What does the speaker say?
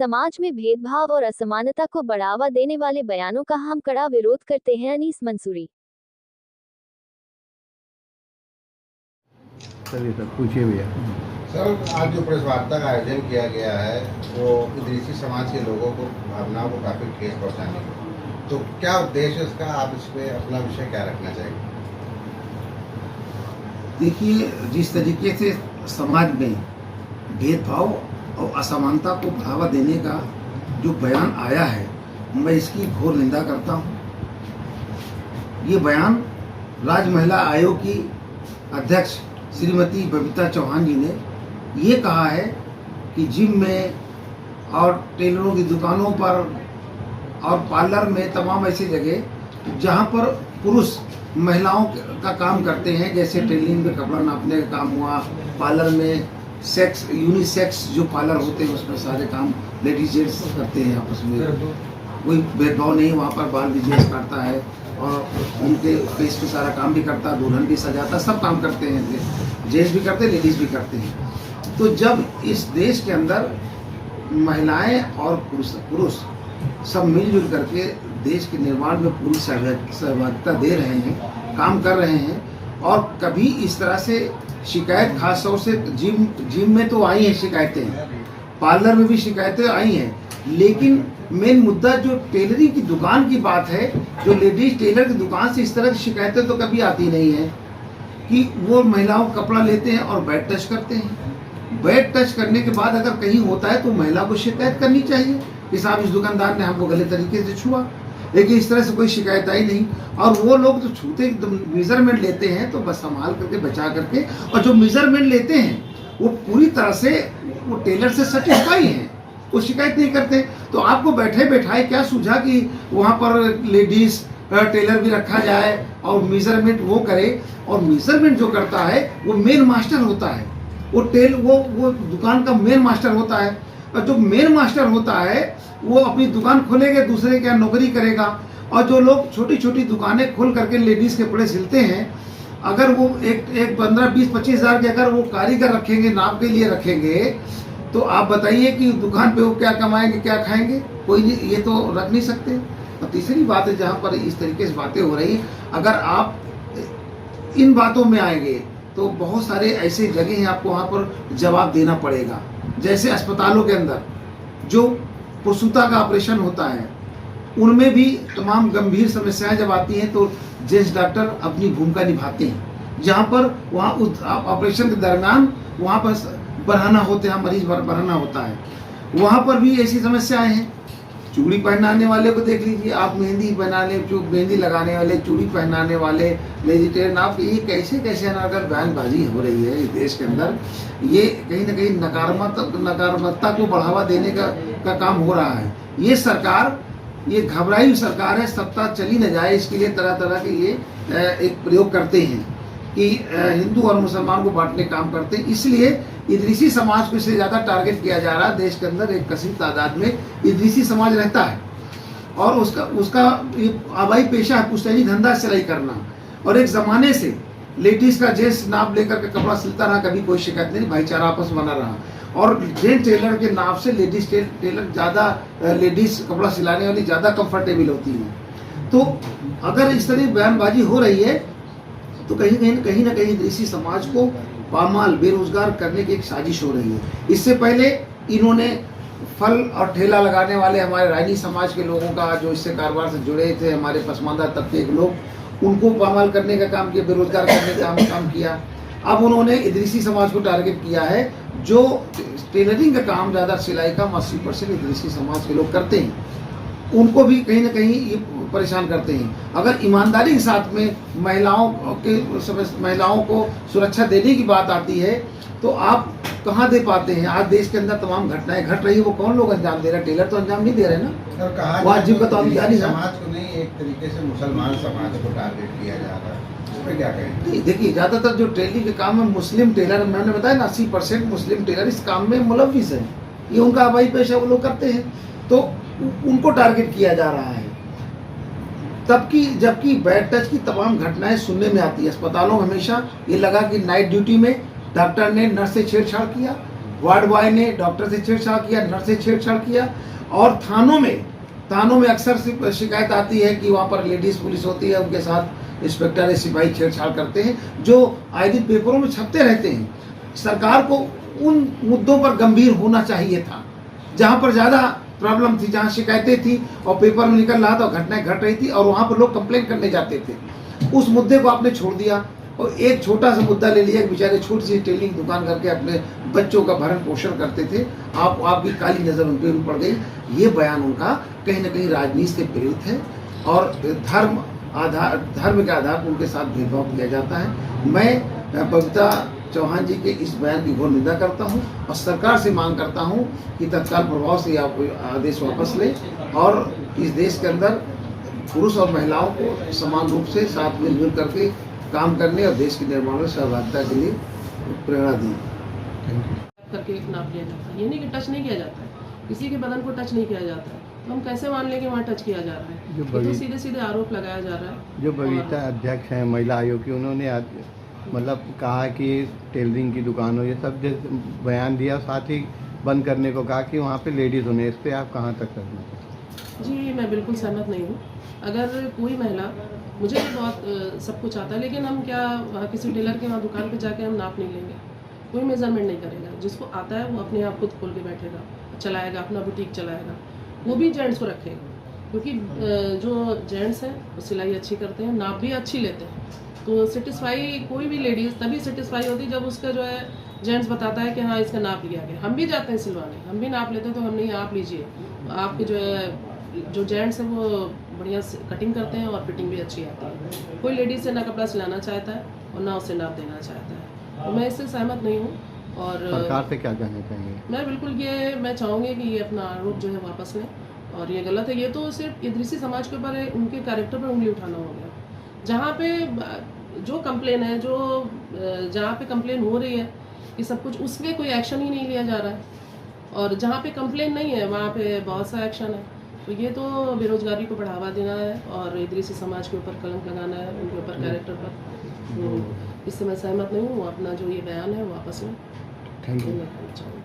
समाज में भेदभाव और असमानता को बढ़ावा देने वाले बयानों का हम कड़ा विरोध करते हैं। अनीस मंसूरी। चलिए सर, पूछिए भैया। सर, आज जो प्रेस वार्ता का आयोजन किया गया है वो इदरीसी समाज के लोगों को भावनाओं को काफ़ी ठेस पहुंचाने की, तो क्या उद्देश्य है इसका? आप इसमें अपना विषय क्या रखना चाहिए? देखिए, जिस तरीके से समाज में भेदभाव और असमानता को बढ़ावा देने का जो बयान आया है, मैं इसकी घोर निंदा करता हूँ। ये बयान राज्य महिला आयोग की अध्यक्ष श्रीमती बबीता चौहान जी ने ये कहा है कि जिम में और टेलरों की दुकानों पर और पार्लर में, तमाम ऐसी जगह जहाँ पर पुरुष महिलाओं का काम करते हैं, जैसे टेलरिंग में कपड़ा नापने का काम हुआ, पार्लर में सेक्स यूनिसेक्स जो पार्लर होते हैं उसमें सारे काम लेडीज जेंट्स करते हैं आपस में, कोई भेदभाव नहीं। वहाँ पर बाल भी जेंट्स काटता है और उनके फेस पे सारा काम भी करता है, दुल्हन भी सजाता, सब काम करते हैं, जेंट्स भी करते हैं, लेडीज भी करते हैं। तो जब इस देश के अंदर महिलाएं और पुरुष सब मिलजुल करके देश के निर्माण में पूरी सहभागिता दे रहे हैं, काम कर रहे हैं, और कभी इस तरह से शिकायत खास तौर से जिम में तो आई हैं शिकायतें, पार्लर में भी शिकायतें आई हैं, लेकिन मेन मुद्दा जो टेलरिंग की दुकान की बात है, जो लेडीज टेलर की दुकान से इस तरह की शिकायतें तो कभी आती नहीं है कि वो महिलाओं का कपड़ा लेते हैं और बैड टच करते हैं। बैड टच करने के बाद अगर कहीं होता है तो महिला को शिकायत करनी चाहिए कि साहब इस दुकानदार ने हमको गलत तरीके से छुआ, लेकिन इस तरह से कोई शिकायत आई नहीं। और वो लोग तो छूते मेजरमेंट लेते हैं तो बस संभाल करके बचा करके, और जो मेजरमेंट लेते हैं वो पूरी तरह से वो टेलर से सेटिस्फाई हैं, वो शिकायत नहीं करते। तो आपको बैठे बैठाए क्या सूझा कि वहाँ पर लेडीज टेलर भी रखा जाए और मेजरमेंट वो करे, और मेजरमेंट जो करता है वो मेन मास्टर होता है, वो दुकान का मेन मास्टर होता है। और जो मेन मास्टर होता है वो अपनी दुकान खोलेगा, दूसरे क्या नौकरी करेगा। और जो लोग छोटी छोटी दुकानें खोल करके लेडीज़ के कपड़े सिलते हैं, अगर वो एक 15, 20, 25 हज़ार के अगर वो कारीगर रखेंगे, नाप के लिए रखेंगे, तो आप बताइए कि दुकान पे वो क्या कमाएंगे, क्या खाएंगे? कोई नहीं, ये तो रख नहीं सकते। और तीसरी बात है, जहाँ पर इस तरीके से बातें हो रही हैं, अगर आप इन बातों में आएंगे तो बहुत सारे ऐसे जगह हैं आपको वहाँ पर जवाब देना पड़ेगा। जैसे अस्पतालों के अंदर जो प्रसूता का ऑपरेशन होता है, उनमें भी तमाम गंभीर समस्याएं जब आती हैं तो जेंट्स डॉक्टर अपनी भूमिका निभाते हैं। जहाँ पर वहाँ उस ऑपरेशन के दरमियान वहाँ पर बढ़ाना होते हैं, मरीज बढ़ाना होता है, वहाँ पर भी ऐसी समस्याएं हैं। चूड़ी पहनाने वाले को देख लीजिए आप, मेहंदी लगाने वाले, चूड़ी पहनाने वाले, वेजिटेरियन, आप ये कैसे कैसे अगर बयानबाजी हो रही है इस देश के अंदर, ये कहीं ना कहीं नकारात्मकता को बढ़ावा देने का काम हो रहा है। ये सरकार, ये घबराई हुई सरकार है, सत्ता चली न जाए इसके लिए तरह तरह के ये एक प्रयोग करते हैं कि हिंदू और मुसलमान को बांटने का काम करते हैं। इसलिए इदरीसी समाज को इससे ज़्यादा टारगेट किया जा रहा है। देश के अंदर एक कसीर तादाद में इदरीसी समाज रहता है और उसका ये आबाई पेशा है पुश्तैनी धंधा सिलाई करना। और एक ज़माने से लेडीज़ का जेंट्स नाप लेकर के कपड़ा सिलता रहा, कभी कोई शिकायत नहीं, भाईचारा आपस बना रहा। और जेंट्स टेलर के नाप से लेडीज़ टेलर ज़्यादा, लेडीज़ कपड़ा सिलाने वाली ज़्यादा कंफर्टेबल होती हैं। तो अगर इस तरह बयानबाजी हो रही है तो कहीं ना कहीं इदरीसी समाज को पामाल, बेरोजगार करने की एक साजिश हो रही है। इससे पहले इन्होंने फल और ठेला लगाने वाले हमारे रानी समाज के लोगों का, जो इससे कारोबार से जुड़े थे, हमारे पसमानदा तबके के लोग, उनको पामाल करने का काम किया, बेरोजगार करने का काम किया। अब उन्होंने इदरीसी समाज को टारगेट किया है, जो टेलरिंग का काम ज़्यादा, सिलाई का 80% इदरीसी समाज के लोग करते हैं, उनको भी कहीं ना कहीं ये परेशान करते हैं। अगर ईमानदारी के साथ में महिलाओं को सुरक्षा देने की बात आती है तो आप कहाँ दे पाते हैं? आज देश के अंदर तमाम घटनाएं घट रही है, वो कौन लोग अंजाम दे रहे हैं? टेलर तो अंजाम नहीं दे रहे ना, वाजिब का तो अभी जारी समाज को नहीं, एक तरीके से मुसलमान समाज को टारगेट किया जा रहा है, उस पर क्या कहें? देखिए, ज़्यादातर जो टेलरिंग के काम में मुस्लिम टेलर, मैंने बताया ना 80% मुस्लिम टेलर इस काम में मुलव्विस है, ये उनका आबाई पेशा वो लोग करते हैं, तो उनको टारगेट किया जा रहा है। जबकि बैड टच की तमाम घटनाएं सुनने में आती है। अस्पतालों में हमेशा ये लगा कि नाइट ड्यूटी में डॉक्टर ने नर्स से छेड़छाड़ किया, वार्ड बॉय ने डॉक्टर से छेड़छाड़ किया, नर्स से छेड़छाड़ किया। और थानों में अक्सर शिकायत आती है कि वहाँ पर लेडीज पुलिस होती है, उनके साथ इंस्पेक्टर या सिपाही छेड़छाड़ करते हैं, जो आए दिन पेपरों में छपते रहते हैं। सरकार को उन मुद्दों पर गंभीर होना चाहिए था, जहाँ पर ज़्यादा प्रॉब्लम थी, जहाँ शिकायतें थी और पेपर में निकल रहा था, घटनाएं घट रही थी और वहाँ पर लोग कंप्लेंट करने जाते थे। उस मुद्दे को आपने छोड़ दिया और एक छोटा सा मुद्दा ले लिया, बेचारे छोटी सी टेलरिंग दुकान करके अपने बच्चों का भरण पोषण करते थे। आपकी काली नज़र उन पर पड़ गई। ये बयान उनका कहीं ना कहीं राजनीति से प्रेरित है और धर्म के आधार पर उनके साथ भेदभाव किया जाता है। मैं बबीता चौहान जी के इस बयान की घोर निंदा करता हूं और सरकार से मांग करता हूं कि तत्काल प्रभाव से आप आदेश वापस लें और इस देश के अंदर पुरुष और महिलाओं को समान रूप से साथ मिलजुल करके काम करने और देश के निर्माण में सहभागिता के लिए प्रेरणा दी। करके एक नाप लिया जाता है। ये नहीं कि टच नहीं किया जाता है, किसी के बदन को टच नहीं किया जाता है, तो हम कैसे मान लें कि वहाँ टच किया जा रहा है? ये तो सीधे सीधे आरोप लगाया जा रहा है। जो बबीता अध्यक्ष हैं महिला आयोग की, उन्होंने मतलब कहा कि टेलरिंग की दुकान हो, ये सब बयान दिया, साथ ही बंद करने को कहा कि वहाँ पे लेडीज़ होने। इस पर आप कहाँ तक सहमत? जी मैं बिल्कुल सहमत नहीं हूँ। अगर कोई महिला, मुझे भी बहुत सब कुछ आता है, लेकिन हम क्या वहाँ किसी टेलर के वहाँ दुकान पे जाके हम नाप नहीं लेंगे, कोई मेजरमेंट नहीं करेगा। जिसको आता है वो अपने आप खुद खोल के बैठेगा, चलाएगा, अपना बुटीक चलाएगा, वो भी जेंट्स को रखेगा। क्योंकि जो जेंट्स हैं वो सिलाई अच्छी करते हैं, नाप भी अच्छी लेते हैं, तो सेटिस्फाई कोई भी लेडीज़ तभी सेटिस्फाई होती जब उसका जो है जेंट्स बताता है कि हाँ इसका नाप लिया गया। हम भी जाते हैं सिलवाने, हम भी नाप लेते हैं, तो हम नहीं, आप लीजिए। आपके जो है जो जेंट्स हैं वो बढ़िया कटिंग करते हैं और फिटिंग भी अच्छी आती है। कोई लेडीज़ से ना कपड़ा सिलाना चाहता है और ना उसे नाप देना चाहता है, तो मैं इससे सहमत नहीं हूँ। और सरकार से क्या कहना चाहेंगे? मैं बिल्कुल ये मैं चाहूँगी कि ये अपना आरोप जो है वापस लें, और ये गलत है। ये तो सिर्फ इदरीसी समाज के ऊपर उनके कैरेक्टर पर उंगली उठाना हो गया। जहाँ पे जो कंप्लेन है, जो जहाँ पे कंप्लेन हो रही है कि सब कुछ, उसमें कोई एक्शन ही नहीं लिया जा रहा है, और जहाँ पे कंप्लेन नहीं है वहाँ पे बहुत सा एक्शन है। तो ये तो बेरोजगारी को बढ़ावा देना है और इदरीसी समाज के ऊपर कलंक लगाना है, उनके ऊपर कैरेक्टर पर। तो इससे मैं सहमत नहीं हूँ। अपना जो ये बयान है वापस लें। Thank you.